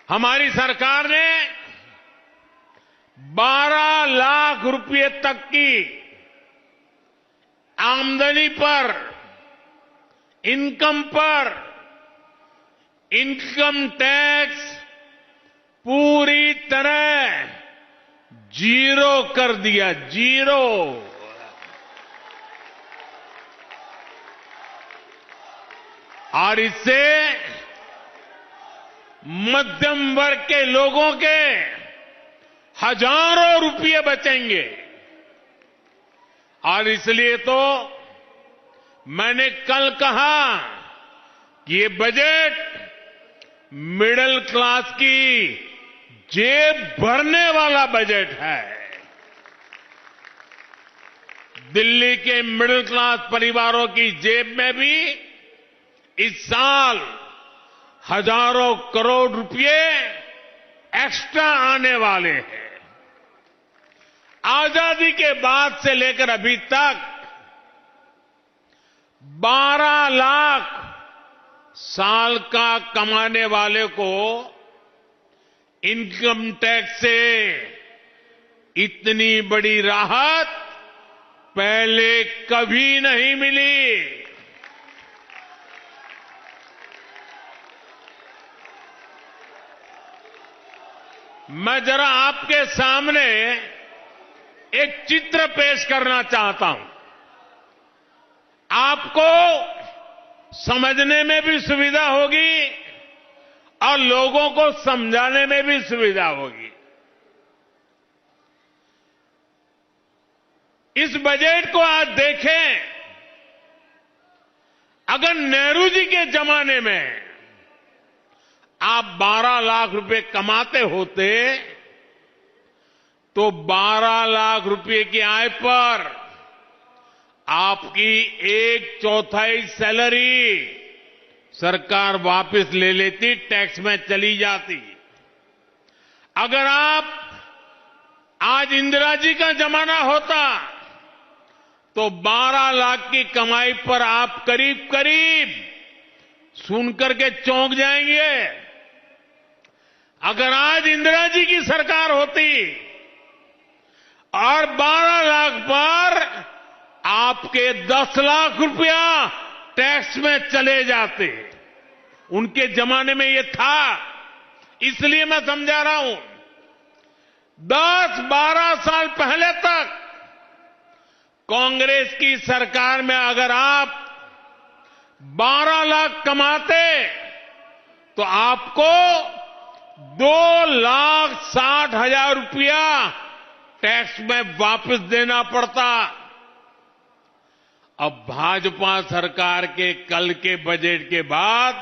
हमारी सरकार ने 12 लाख रुपए तक की आमदनी पर, इनकम पर इनकम टैक्स पूरी तरह जीरो कर दिया, जीरो। और इससे मध्यम वर्ग के लोगों के हजारों रुपये बचेंगे। और इसलिए तो मैंने कल कहा कि ये बजट मिडिल क्लास की जेब भरने वाला बजट है। दिल्ली के मिडिल क्लास परिवारों की जेब में भी इस साल हजारों करोड़ रुपए एक्स्ट्रा आने वाले हैं। आजादी के बाद से लेकर अभी तक 12 लाख साल का कमाने वाले को इनकम टैक्स से इतनी बड़ी राहत पहले कभी नहीं मिली। मैं जरा आपके सामने एक चित्र पेश करना चाहता हूं। आपको समझने में भी सुविधा होगी और लोगों को समझाने में भी सुविधा होगी। इस बजट को आज देखें, अगर नेहरू जी के जमाने में आप 12 लाख रुपए कमाते होते तो 12 लाख रुपए की आय पर आपकी 1/4 सैलरी सरकार वापस ले लेती, टैक्स में चली जाती। अगर आप आज इंदिरा जी का जमाना होता तो 12 लाख की कमाई पर आप करीब करीब सुनकर के चौंक जाएंगे। अगर आज इंदिरा जी की सरकार होती और 12 लाख पर आपके 10 लाख रुपया टैक्स में चले जाते, उनके जमाने में ये था, इसलिए मैं समझा रहा हूं। 10-12 साल पहले तक कांग्रेस की सरकार में अगर आप 12 लाख कमाते तो आपको 2,60,000 रुपया टैक्स में वापस देना पड़ता। अब भाजपा सरकार के कल के बजट के बाद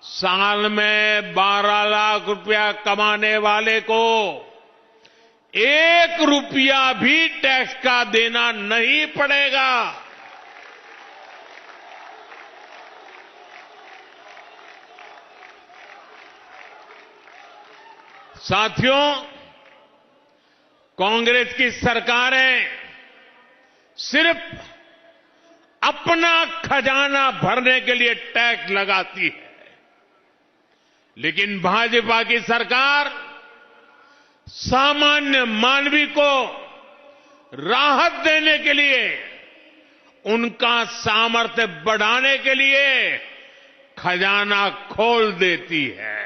साल में 12 लाख रुपया कमाने वाले को 1 रुपया भी टैक्स का देना नहीं पड़ेगा। साथियों, कांग्रेस की सरकारें सिर्फ अपना खजाना भरने के लिए टैक्स लगाती है, लेकिन भाजपा की सरकार सामान्य मानवी को राहत देने के लिए, उनका सामर्थ्य बढ़ाने के लिए खजाना खोल देती है।